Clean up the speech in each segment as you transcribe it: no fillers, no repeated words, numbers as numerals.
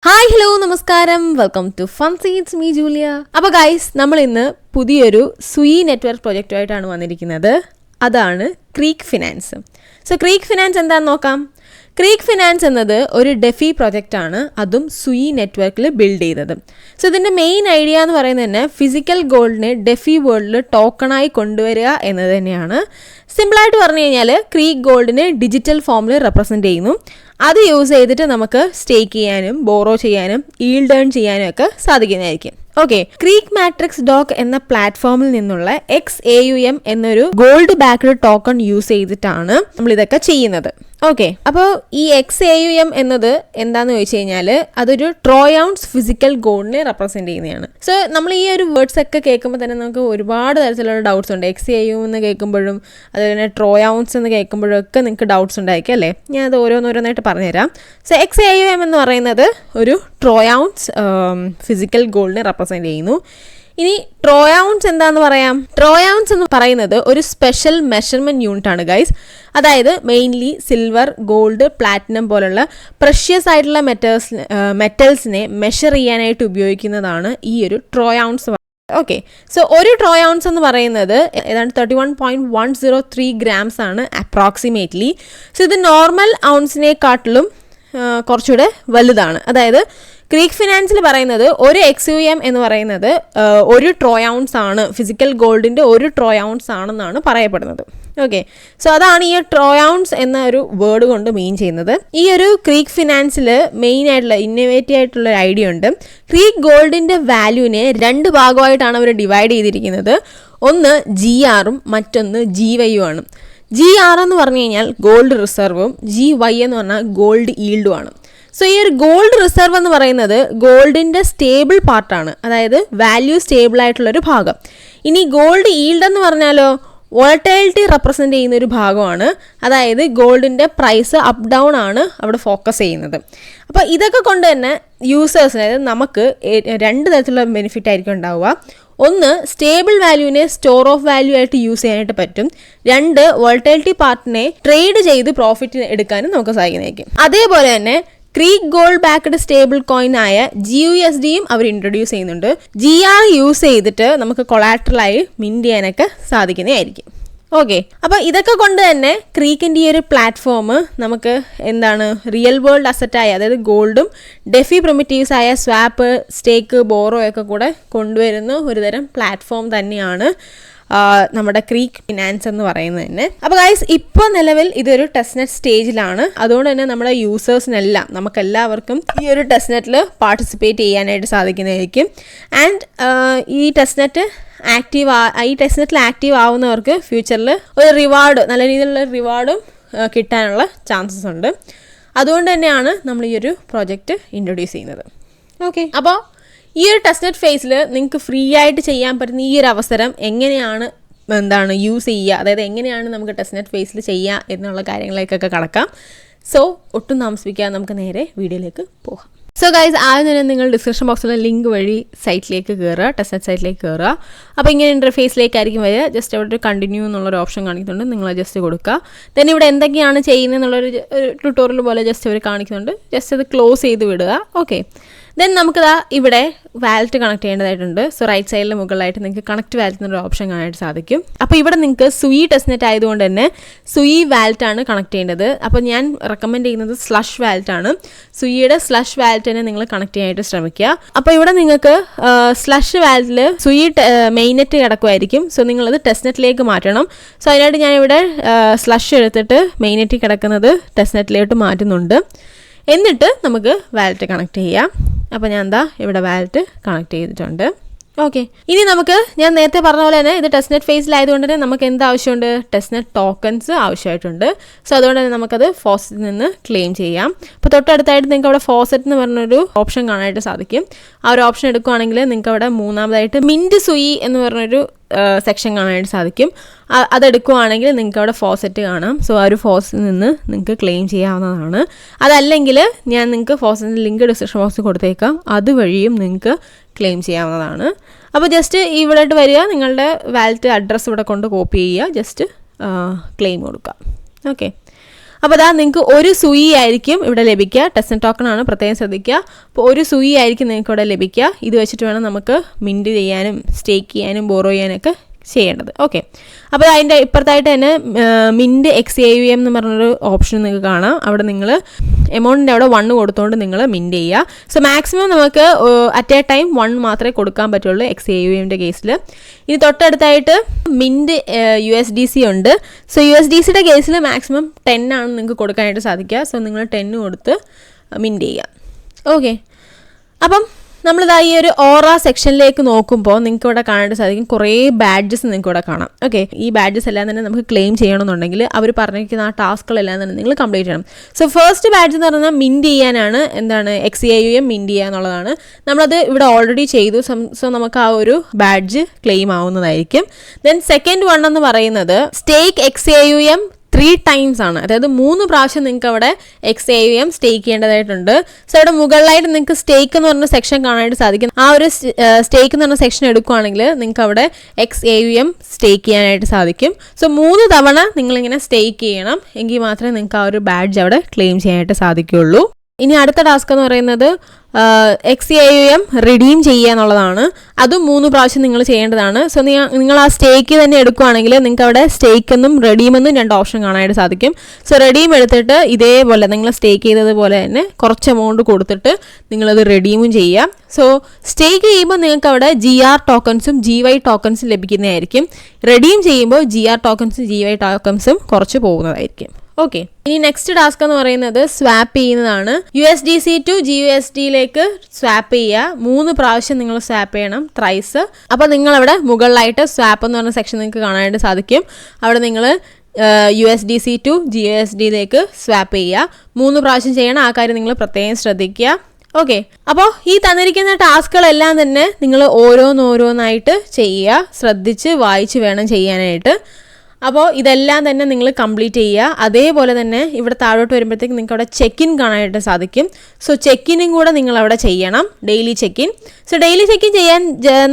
Hi hello നമസ്കാരം, welcome to fun seats me Julia. അപ്പോൾ guys, നമ്മൾ ഇന്ന് പുതിയൊരു സുയി നെറ്റ്വർക്ക് പ്രൊജക്റ്റുമായിട്ടാണ് വന്നിരിക്കുന്നത്. അതാണ് Creek finance. So Creek finance എന്താണെന്ന് നോക്കാം. ക്രീക്ക് ഫിനാൻസ് എന്നത് ഒരു ഡെഫി പ്രൊജക്റ്റാണ്, അതും സുയി നെറ്റ്വർക്കിൽ ബിൽഡ് ചെയ്തത്. സോ ഇതിൻ്റെ മെയിൻ ഐഡിയ എന്ന് പറയുന്നത് തന്നെ ഫിസിക്കൽ ഗോൾഡിനെ ഡെഫി വേൾഡിൽ ടോക്കണായി കൊണ്ടുവരിക എന്നത് തന്നെയാണ്. സിമ്പിളായിട്ട് പറഞ്ഞു കഴിഞ്ഞാൽ ക്രീക്ക് ഗോൾഡിനെ ഡിജിറ്റൽ ഫോമിൽ റെപ്രസെൻറ്റ് ചെയ്യുന്നു. അത് യൂസ് ചെയ്തിട്ട് നമുക്ക് സ്റ്റേക്ക് ചെയ്യാനും ബോറോ ചെയ്യാനും ഈൽഡ് ഏൺ ചെയ്യാനും ഒക്കെ സാധിക്കുന്നതായിരിക്കും. ഓക്കെ, ക്രീക്ക് മാട്രിക്സ് ഡോക്ക് എന്ന പ്ലാറ്റ്ഫോമിൽ നിന്നുള്ള XAUM എന്നൊരു ഗോൾഡ് ബാക്ക്ഡ് ടോക്കൺ യൂസ് ചെയ്തിട്ടാണ് നമ്മൾ ഇതൊക്കെ ചെയ്യുന്നത്. ഓക്കെ, അപ്പോൾ ഈ XAUM എന്നത് എന്താന്ന് ചോദിച്ചു കഴിഞ്ഞാൽ അതൊരു ട്രോയൗൺസ് ഫിസിക്കൽ ഗോൾഡിനെ റെപ്രസെന്റ് ചെയ്യുന്നതാണ്. സോ നമ്മൾ ഈ ഒരു വേർഡ്സ് ഒക്കെ കേൾക്കുമ്പോൾ തന്നെ നമുക്ക് ഒരുപാട് തരത്തിലുള്ള ഡൗട്ട്സ് ഉണ്ട്. XAUM എന്ന് കേൾക്കുമ്പോഴും അതുപോലെ തന്നെ ട്രോയൗൺസ് എന്ന് കേൾക്കുമ്പോഴും ഒക്കെ നിങ്ങൾക്ക് ഡൗട്ട്സ് ഉണ്ടായിരിക്കും അല്ലേ. ഞാൻ അത് ഓരോന്നോരോന്നായിട്ട് പറഞ്ഞുതരാം. സോ XAUM എന്ന് പറയുന്നത് ഒരു ട്രോയൗൺസ് ഫിസിക്കൽ ഗോൾഡിനെ റെപ്രസെന്റ് ചെയ്യുന്നു. ഇനി ട്രോയൗൺസ് എന്താന്ന് പറയാം. ട്രോയൗൺസ് എന്ന് പറയുന്നത് ഒരു സ്പെഷ്യൽ മെഷർമെൻറ്റ് യൂണിറ്റ് ആണ് ഗൈസ്. അതായത് മെയിൻലി സിൽവർ, ഗോൾഡ്, പ്ലാറ്റിനം പോലുള്ള പ്രഷ്യസ് ആയിട്ടുള്ള മെറ്റൽസിനെ മെഷർ ചെയ്യാനായിട്ട് ഉപയോഗിക്കുന്നതാണ് ഈ ഒരു ട്രോയൗൺസ്. ഓക്കെ, സോ ഒരു ട്രോയൗൺസ് എന്ന് പറയുന്നത് ഏതാണ്ട് 31.103 grams ആണ് അപ്രോക്സിമേറ്റ്ലി. സോ ഇത് നോർമൽ ഔൺസിനെക്കാട്ടിലും കുറച്ചുകൂടെ വലുതാണ്. അതായത് ക്രീക്ക് ഫിനാൻസിൽ പറയുന്നത് ഒരു XAUM എന്ന് പറയുന്നത് ഒരു ട്രോയൗൺസ് ആണ്, ഫിസിക്കൽ ഗോൾഡിൻ്റെ ഒരു ട്രോയൗൺസ് ആണെന്നാണ് പറയപ്പെടുന്നത്. ഓക്കെ, സോ അതാണ് ഈ ട്രോയൗൺസ് എന്ന ഒരു വേർഡ് കൊണ്ട് മീൻ ചെയ്യുന്നത്. ഈ ഒരു ക്രീക്ക് ഫിനാൻസിൽ മെയിൻ ആയിട്ടുള്ള ഇന്നോവേറ്റീവ് ആയിട്ടുള്ള ഒരു ഐഡിയ ഉണ്ട്. ക്രീക്ക് ഗോൾഡിൻ്റെ വാല്യൂവിനെ 2 ഭാഗമായിട്ടാണ് അവർ ഡിവൈഡ് ചെയ്തിരിക്കുന്നത്. ഒന്ന് GRഉം മറ്റൊന്ന് GY ആണ്. GR എന്ന് പറഞ്ഞു കഴിഞ്ഞാൽ ഗോൾഡ് റിസർവും GY എന്ന് പറഞ്ഞാൽ ഗോൾഡ് ഈൽഡുമാണ്. സോ ഈ ഒരു ഗോൾഡ് റിസർവ് എന്ന് പറയുന്നത് ഗോൾഡിൻ്റെ സ്റ്റേബിൾ പാർട്ടാണ്, അതായത് വാല്യൂ സ്റ്റേബിൾ ആയിട്ടുള്ളൊരു ഭാഗം. ഇനി ഗോൾഡ് ഈൽഡ് എന്ന് പറഞ്ഞാലോ വോളറ്റൈലിറ്റി റെപ്രസെൻ്റ് ചെയ്യുന്ന ഒരു ഭാഗമാണ്. അതായത് ഗോൾഡിൻ്റെ പ്രൈസ് അപ്പ് ഡൗൺ ആണ് അവിടെ ഫോക്കസ് ചെയ്യുന്നത്. അപ്പോൾ ഇതൊക്കെ കൊണ്ട് തന്നെ യൂസേഴ്സിന്, അതായത് നമുക്ക് 2 തരത്തിലുള്ള ബെനിഫിറ്റ് ആയിരിക്കും ഉണ്ടാവുക. ഒന്ന്, സ്റ്റേബിൾ വാല്യൂവിനെ സ്റ്റോർ ഓഫ് വാല്യൂ ആയിട്ട് യൂസ് ചെയ്യാനായിട്ട് പറ്റും. 2, വോളറ്റൈലിറ്റി പാർട്ടിനെ ട്രേഡ് ചെയ്ത് പ്രോഫിറ്റ് എടുക്കാനും നമുക്ക് സാധിക്കുന്നതായിരിക്കും. അതേപോലെ തന്നെ creek gold backed stable coin ആയ GUSDയും അവർ ഇൻട്രൊഡ്യൂസ് ചെയ്യുന്നുണ്ട്. GR യൂസ് ചെയ്തിട്ട് നമുക്ക് കൊളാട്രലായി മിൻറ്റ് ചെയ്യാനൊക്കെ സാധിക്കുന്നതായിരിക്കും. ഓക്കെ, അപ്പോൾ ഇതൊക്കെ കൊണ്ട് തന്നെ ക്രീക്കിൻ്റെ ഈ ഒരു പ്ലാറ്റ്ഫോം നമുക്ക് എന്താണ് റിയൽ വേൾഡ് അസറ്റായ, അതായത് ഗോൾഡും ഡെഫി പ്രിമിറ്റീവ്സ് ആയ സ്വാപ്പ്, സ്റ്റേക്ക്, ബോറോ ഒക്കെ കൂടെ കൊണ്ടുവരുന്ന ഒരുതരം പ്ലാറ്റ്ഫോം തന്നെയാണ് നമ്മുടെ ക്രീക്ക് ഫിനാൻസ് എന്ന് പറയുന്നത് തന്നെ. അപ്പോൾ ഗൈസ്, ഇപ്പോൾ നിലവിൽ ഇതൊരു ടെസ്റ്റ്നെറ്റ് സ്റ്റേജിലാണ്. അതുകൊണ്ട് തന്നെ നമ്മുടെ യൂസേഴ്സിനെല്ലാം, നമുക്കെല്ലാവർക്കും ഈ ഒരു ടെസ്റ്റ്നെറ്റിൽ പാർട്ടിസിപ്പേറ്റ് ചെയ്യാനായിട്ട് സാധിക്കുന്നതായിരിക്കും. ആൻഡ് ഈ ടെസ്റ്റ്നെറ്റിൽ ആക്റ്റീവ് ആവുന്നവർക്ക് ഫ്യൂച്ചറിൽ ഒരു റിവാർഡ്, നല്ല രീതിയിലുള്ള റിവാർഡും കിട്ടാനുള്ള ചാൻസസ് ഉണ്ട്. അതുകൊണ്ട് തന്നെയാണ് നമ്മൾ ഈ ഒരു പ്രോജക്റ്റ് ഇൻട്രൊഡ്യൂസ് ചെയ്യുന്നത്. ഓക്കെ, അപ്പോൾ ഈ ഒരു ടെസ്റ്റ്നെറ്റ് ഫേസിൽ നിങ്ങൾക്ക് ഫ്രീ ആയിട്ട് ചെയ്യാൻ പറ്റുന്ന ഈ ഒരു അവസരം എങ്ങനെയാണ് യൂസ് ചെയ്യുക, അതായത് എങ്ങനെയാണ് നമുക്ക് ടെസ്റ്റ്നെറ്റ് ഫേസിൽ ചെയ്യുക എന്നുള്ള കാര്യങ്ങളിലേക്കൊക്കെ കടക്കാം. സോ ഒട്ടും താമസിപ്പിക്കാതെ നമുക്ക് നേരെ വീഡിയോയിലേക്ക് പോകാം. സോ ഗൈസ്, ആദ്യം തന്നെ നിങ്ങൾ ഡിസ്ക്രിപ്ഷൻ ബോക്സിലെ ലിങ്ക് വഴി സൈറ്റിലേക്ക് കയറുക, ടെസ്റ്റ്നെറ്റ് സൈറ്റിലേക്ക് കയറുക. അപ്പോൾ ഇങ്ങനെ ഇൻ്റർഫേസിലേക്കായിരിക്കും വരിക. ജസ്റ്റ് അവിടെ ഒരു കണ്ടിന്യൂ എന്നുള്ളൊരു ഓപ്ഷൻ കാണിക്കുന്നുണ്ട്, നിങ്ങൾ ജസ്റ്റ് കൊടുക്കുക. ദെൻ ഇവിടെ എന്തൊക്കെയാണ് ചെയ്യുന്നത് എന്നുള്ളൊരു ട്യൂട്ടോറിയൽ പോലെ ജസ്റ്റ് അവർ കാണിക്കുന്നുണ്ട്. ജസ്റ്റ് അത് ക്ലോസ് ചെയ്ത് വിടുക. ഓക്കെ, ദെൻ നമുക്കിതാ ഇവിടെ വാലറ്റ് കണക്ട് ചെയ്യേണ്ടതായിട്ടുണ്ട്. സോ റൈറ്റ് സൈഡിൽ മുകളിലായിട്ട് നിങ്ങൾക്ക് കണക്ട് വാലറ്റ് എന്നൊരു ഓപ്ഷൻ കാണാനായിട്ട് സാധിക്കും. അപ്പോൾ ഇവിടെ നിങ്ങൾക്ക് സുയി ടെസ്റ്റ്നെറ്റ് ആയതുകൊണ്ട് തന്നെ സുയി വാലറ്റാണ് കണക്ട് ചെയ്യേണ്ടത്. അപ്പോൾ ഞാൻ റെക്കമെൻഡ് ചെയ്യുന്നത് സ്ലഷ് വാലറ്റാണ്. സുയിയുടെ സ്ലഷ് വാലറ്റ് തന്നെ നിങ്ങൾ കണക്ട് ചെയ്യാനായിട്ട് ശ്രമിക്കുക. അപ്പോൾ ഇവിടെ നിങ്ങൾക്ക് സ്ലഷ് വാലറ്റിൽ സുയി മെയിൻനെറ്റ് കിടക്കുമായിരിക്കും. സോ നിങ്ങളത് ടെസ്റ്റ്നെറ്റിലേക്ക് മാറ്റണം. സോ അതിനായിട്ട് ഞാനിവിടെ സ്ലഷ് എടുത്തിട്ട് മെയിൻനെറ്റ് കിടക്കുന്നത് ടെസ്റ്റ്നെറ്റിലേക്ക് മാറ്റുന്നുണ്ട്. എന്നിട്ട് നമുക്ക് വാലറ്റ് കണക്ട് ചെയ്യാം. അപ്പോൾ ഞാൻ ഇവിടെ വാലറ്റ് കണക്ട് ചെയ്തിട്ടുണ്ട്. ഓക്കെ, ഇനി നമുക്ക്, ഞാൻ നേരത്തെ പറഞ്ഞ പോലെ തന്നെ ഇത് ടെസ്റ്റ്നെറ്റ് ഫേസിലായതുകൊണ്ട് തന്നെ നമുക്ക് എന്ത് ആവശ്യമുണ്ട്, ടെസ്റ്റ്നെറ്റ് ടോക്കൺസ് ആവശ്യമായിട്ടുണ്ട്. സോ അതുകൊണ്ട് തന്നെ നമുക്കത് ഫോസറ്റിൽ നിന്ന് ക്ലെയിം ചെയ്യാം. അപ്പോൾ തൊട്ടടുത്തായിട്ട് നിങ്ങൾക്ക് അവിടെ ഫോസറ്റ് എന്ന് പറഞ്ഞൊരു ഓപ്ഷൻ കാണാനായിട്ട് സാധിക്കും. ആ ഒരു ഓപ്ഷൻ എടുക്കുകയാണെങ്കിൽ നിങ്ങൾക്ക് അവിടെ മൂന്നാമതായിട്ട് മിൻറ്റ് സുയി എന്ന് പറഞ്ഞൊരു സെക്ഷൻ കാണാനായിട്ട് സാധിക്കും. അതെടുക്കുകയാണെങ്കിൽ നിങ്ങൾക്ക് അവിടെ ഫോസറ്റ് കാണാം. സോ ആ ഒരു ഫോസറ്റിൽ നിന്ന് നിങ്ങൾക്ക് ക്ലെയിം ചെയ്യാവുന്നതാണ്. അതല്ലെങ്കിൽ ഞാൻ നിങ്ങൾക്ക് ഫോസറ്റിൻ്റെ ലിങ്ക് ഡിസ്ക്രിപ്ഷൻ ബോക്സിൽ കൊടുത്തേക്കാം, അതുവഴിയും നിങ്ങൾക്ക് ക്ലെയിം ചെയ്യാവുന്നതാണ്. അപ്പോൾ ജസ്റ്റ് ഇവിടോട്ട് വരിക, നിങ്ങളുടെ വാലറ്റ് അഡ്രസ്സ് ഇവിടെ കൊണ്ട് കോപ്പി ചെയ്യുക, ജസ്റ്റ് ക്ലെയിം കൊടുക്കുക. ഓക്കെ, അപ്പോൾ അതാ നിങ്ങൾക്ക് ഒരു സുയി ആയിരിക്കും ഇവിടെ ലഭിക്കുക. ടെസ്റ്റ് ടോക്കൺ ആണ്, പ്രത്യേകം ശ്രദ്ധിക്കുക. അപ്പോൾ ഒരു സുയി ആയിരിക്കും നിങ്ങൾക്ക് ഇവിടെ ലഭിക്കുക. ഇത് വെച്ചിട്ട് വേണം നമുക്ക് മിൻറ്റ് ചെയ്യാനും സ്റ്റേക്ക് ചെയ്യാനും ബോറോ ചെയ്യാനൊക്കെ ചെയ്യേണ്ടത്. ഓക്കെ, അപ്പോൾ അതിൻ്റെ ഇപ്പുറത്തായിട്ട് തന്നെ മിൻറ്റ് XAUM എന്ന് പറഞ്ഞൊരു ഓപ്ഷൻ നിങ്ങൾക്ക് കാണാം. അവിടെ നിങ്ങൾ എമൗണ്ടിൻ്റെ അവിടെ 1 കൊടുത്തുകൊണ്ട് നിങ്ങൾ മിൻറ്റ് ചെയ്യുക. സോ മാക്സിമം നമുക്ക് അറ്റ് എ ടൈം 1 മാത്രമേ കൊടുക്കാൻ പറ്റുള്ളൂ XAUMൻ്റെ കേസിൽ. ഇനി തൊട്ടടുത്തായിട്ട് മിൻറ്റ് USDC ഉണ്ട്. സോ USDCയുടെ കേസിൽ മാക്സിമം 10 ആണ് നിങ്ങൾക്ക് കൊടുക്കാനായിട്ട് സാധിക്കുക. സോ നിങ്ങൾ 10 കൊടുത്ത് മിൻറ്റ് ചെയ്യുക. ഓക്കെ, അപ്പം നമ്മളിതാ ഈ ഒരു ഓറ സെക്ഷനിലേക്ക് നോക്കുമ്പോൾ നിങ്ങൾക്ക് ഇവിടെ കാണാനായിട്ട് സാധിക്കും കുറേ ബാഡ്ജസ് നിങ്ങൾക്ക് ഇവിടെ കാണാം. ഓക്കെ, ഈ ബാഡ്ജസ് എല്ലാം തന്നെ നമുക്ക് ക്ലെയിം ചെയ്യണമെന്നുണ്ടെങ്കിൽ അവർ പറഞ്ഞിരിക്കുന്ന ആ ടാസ്കുകളെല്ലാം തന്നെ നിങ്ങൾ കംപ്ലീറ്റ് ചെയ്യണം. സോ ഫസ്റ്റ് ബാഡ്ജ് എന്ന് പറഞ്ഞാൽ മിൻറ്റ് ചെയ്യാനാണ്. എന്താണ് XAUM മിൻറ്റ് ചെയ്യുക എന്നുള്ളതാണ്. നമ്മളത് ഇവിടെ ഓൾറെഡി ചെയ്തു. സോ നമുക്ക് ആ ഒരു ബാഡ്ജ് ക്ലെയിം ആവുന്നതായിരിക്കും. ദെൻ സെക്കൻഡ് വൺ എന്ന് പറയുന്നത് സ്റ്റേക്ക് XAUM 3 times ആണ്. അതായത് 3 പ്രാവശ്യം നിങ്ങൾക്ക് അവിടെ XAUM സ്റ്റേക്ക് ചെയ്യേണ്ടതായിട്ടുണ്ട്. സോ അവിടെ മുകളിലായിട്ട് നിങ്ങൾക്ക് സ്റ്റേക്ക് എന്ന് പറഞ്ഞ സെക്ഷൻ കാണാനായിട്ട് സാധിക്കും. ആ ഒരു സ്റ്റേക്ക് എന്ന് പറഞ്ഞ സെക്ഷൻ എടുക്കുകയാണെങ്കിൽ നിങ്ങൾക്ക് അവിടെ XAUM സ്റ്റേക്ക് ചെയ്യാനായിട്ട് സാധിക്കും. സോ 3 തവണ നിങ്ങളിങ്ങനെ സ്റ്റേക്ക് ചെയ്യണം, എങ്കിൽ മാത്രമേ നിങ്ങൾക്ക് ആ ഒരു ബാഡ്ജ് അവിടെ ക്ലെയിം ചെയ്യാനായിട്ട് സാധിക്കുകയുള്ളൂ. ഇനി അടുത്ത ടാസ്ക് എന്ന് പറയുന്നത് XAUM റിഡീം ചെയ്യുക എന്നുള്ളതാണ്. അതും 3 പ്രാവശ്യം നിങ്ങൾ ചെയ്യേണ്ടതാണ്. സോ നിങ്ങൾ ആ സ്റ്റേക്ക് തന്നെ എടുക്കുകയാണെങ്കിൽ നിങ്ങൾക്ക് അവിടെ സ്റ്റേക്ക് എന്നും റെഡീം എന്നും 2 ഓപ്ഷൻ കാണാനായിട്ട് സാധിക്കും. സോ റെഡീം എടുത്തിട്ട് ഇതേപോലെ നിങ്ങൾ സ്റ്റേക്ക് ചെയ്തതുപോലെ തന്നെ കുറച്ച് എമൗണ്ട് കൊടുത്തിട്ട് നിങ്ങളത് റെഡീമും ചെയ്യാം. സോ സ്റ്റേക്ക് ചെയ്യുമ്പോൾ നിങ്ങൾക്ക് അവിടെ GR ടോക്കൺസും GY ടോക്കൺസും ലഭിക്കുന്നതായിരിക്കും. റെഡീം ചെയ്യുമ്പോൾ GR ടോക്കൺസും GY ടോക്കൺസും കുറച്ച് പോകുന്നതായിരിക്കും. ഓക്കെ, ഇനി നെക്സ്റ്റ് ടാസ്ക് എന്ന് പറയുന്നത് സ്വാപ്പ് ചെയ്യുന്നതാണ്. USDC ടു GUSDയിലേക്ക് സ്വാപ്പ് ചെയ്യുക. 3 പ്രാവശ്യം നിങ്ങൾ സ്വാപ്പ് ചെയ്യണം, ത്രൈസ്. അപ്പോൾ നിങ്ങളവിടെ മുകളിലായിട്ട് സ്വാപ്പ് എന്ന് പറഞ്ഞ സെക്ഷൻ നിങ്ങൾക്ക് കാണാനായിട്ട് സാധിക്കും. അവിടെ നിങ്ങൾ USDC ടു GUSDയിലേക്ക് സ്വാപ്പ് ചെയ്യുക. 3 പ്രാവശ്യം ചെയ്യണം. ആ കാര്യം നിങ്ങൾ പ്രത്യേകം ശ്രദ്ധിക്കുക. ഓക്കെ, അപ്പോൾ ഈ തന്നിരിക്കുന്ന ടാസ്കുകളെല്ലാം തന്നെ നിങ്ങൾ ഓരോന്നായിട്ട് ചെയ്യുക. ശ്രദ്ധിച്ച് വായിച്ച് വേണം ചെയ്യാനായിട്ട്. അപ്പോൾ ഇതെല്ലാം തന്നെ നിങ്ങൾ കംപ്ലീറ്റ് ചെയ്യുക. അതേപോലെ തന്നെ ഇവിടെ താഴോട്ട് വരുമ്പോഴത്തേക്ക് നിങ്ങൾക്ക് അവിടെ ചെക്ക് ഇൻ കാണാനായിട്ട് സാധിക്കും. സോ ചെക്കിനും കൂടെ നിങ്ങൾ അവിടെ ചെയ്യണം, daily check in. So daily check in ചെയ്യാൻ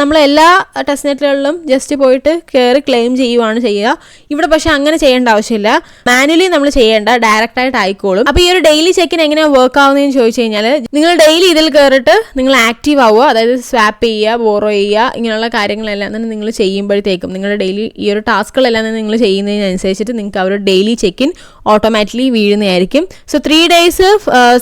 നമ്മൾ എല്ലാ ടെസ്റ്റ് നെറ്റുകളിലും ജസ്റ്റ് പോയിട്ട് കയറി ക്ലെയിം ചെയ്യുവാണ് ചെയ്യുക. ഇവിടെ പക്ഷേ അങ്ങനെ ചെയ്യേണ്ട ആവശ്യമില്ല. മാനുവലി നമ്മൾ ചെയ്യേണ്ട, ഡയറക്റ്റായിട്ട് ആയിക്കോളും. അപ്പോൾ ഈ ഒരു ഡെയിലി ചെക്കിൻ എങ്ങനെയാണ് വർക്ക് ആവുന്നതെന്ന് ചോദിച്ചു കഴിഞ്ഞാൽ നിങ്ങൾ ഡെയിലി ഇതിൽ കയറിയിട്ട് നിങ്ങൾ ആക്റ്റീവ് ആവുക. അതായത് സ്വാപ്പ് ചെയ്യുക, ബോറോ ചെയ്യുക, ഇങ്ങനെയുള്ള കാര്യങ്ങളെല്ലാം തന്നെ നിങ്ങൾ ചെയ്യുമ്പോഴത്തേക്കും നിങ്ങളുടെ ഡെയിലി ഈ ഒരു ടാസ്കുകളെല്ലാം തന്നെ നിങ്ങൾ ചെയ്യുന്നതിനനുസരിച്ചിട്ട് നിങ്ങൾക്ക് അവർ ഡെയിലി ചെക്ക് ഇൻ ഓട്ടോമാറ്റിക്കലി വീഴുന്നതായിരിക്കും. സോ 3 days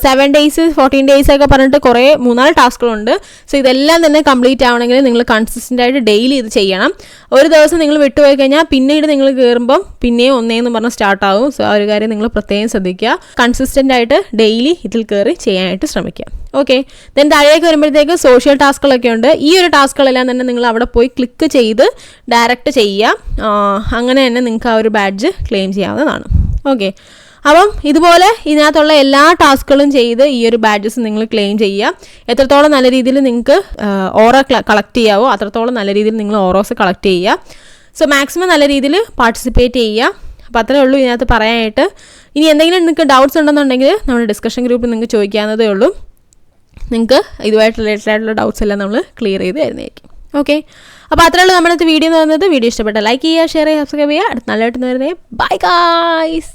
7 days 14 days ഒക്കെ പറഞ്ഞിട്ട് കുറേ 3-4 ടാസ്കുകളുണ്ട്. സോ ഇതെല്ലാം തന്നെ കംപ്ലീറ്റ് ആവണമെങ്കിൽ നിങ്ങൾ കൺസിസ്റ്റൻ്റ് ആയിട്ട് ഡെയിലി ഇത് ചെയ്യണം. ഒരു ദിവസം നിങ്ങൾ വിട്ടുപോയി കഴിഞ്ഞാൽ പിന്നീട് നിങ്ങൾ കയറുമ്പം പിന്നെയും ഒന്നേന്ന് പറഞ്ഞ് സ്റ്റാർട്ട് ആവും. സോ ആ ഒരു കാര്യം നിങ്ങൾ പ്രത്യേകം ശ്രദ്ധിക്കുക. കൺസിസ്റ്റൻ്റ് ആയിട്ട് ഡെയിലി ഇതിൽ കയറി ചെയ്യാനായിട്ട് ശ്രമിക്കുക. ഓക്കെ, ദെൻ താഴേക്ക് വരുമ്പോഴത്തേക്ക് സോഷ്യൽ ടാസ്കുകളൊക്കെ ഉണ്ട്. ഈ ഒരു ടാസ്കുകളെല്ലാം തന്നെ നിങ്ങൾ അവിടെ പോയി ക്ലിക്ക് ചെയ്ത് ഡയറക്റ്റ് ചെയ്യുക. അങ്ങനെ തന്നെ നിങ്ങൾക്ക് ആ ഒരു ബാഡ്ജ് ക്ലെയിം ചെയ്യാവുന്നതാണ്. ഓക്കെ, അപ്പം ഇതുപോലെ ഇതിനകത്തുള്ള എല്ലാ ടാസ്കുകളും ചെയ്ത് ഈ ഒരു ബാഡ്ജസ് നിങ്ങൾ ക്ലെയിം ചെയ്യുക. എത്രത്തോളം നല്ല രീതിയിൽ നിങ്ങൾക്ക് ഓറ കളക്ട് ചെയ്യാവോ അത്രത്തോളം നല്ല രീതിയിൽ നിങ്ങൾ ഓറോസ് കളക്ട് ചെയ്യുക. സോ മാക്സിമം നല്ല രീതിയിൽ പാർട്ടിസിപ്പേറ്റ് ചെയ്യുക. അപ്പോൾ അത്രേ ഉള്ളൂ ഇതിനകത്ത് പറയാനായിട്ട്. ഇനി എന്തെങ്കിലും നിങ്ങൾക്ക് ഡൗട്ട്സ് ഉണ്ടെന്നുണ്ടെങ്കിൽ നമ്മുടെ ഡിസ്കഷൻ ഗ്രൂപ്പിൽ നിങ്ങൾക്ക് ചോദിക്കാവുന്നതേ ഉള്ളൂ. നിങ്ങൾക്ക് ഇതുമായിട്ട് റിലേറ്റഡ് ആയിട്ടുള്ള ഡൗട്ട്സ് എല്ലാം നമ്മൾ ക്ലിയർ ചെയ്ത് തരുന്നതായിരിക്കും. ഓക്കെ, അപ്പോൾ അത്രേ ഉള്ളൂ നമ്മുടെ വീഡിയോ എന്ന് പറയുന്നത്. വീഡിയോ ഇഷ്ടപ്പെട്ട ലൈക്ക് ചെയ്യുക, ഷെയർ ചെയ്യുക, സബ്സ്ക്രൈബ് ചെയ്യുക. അടുത്ത നല്ലതായിട്ട് വരുന്നത്. Bye guys.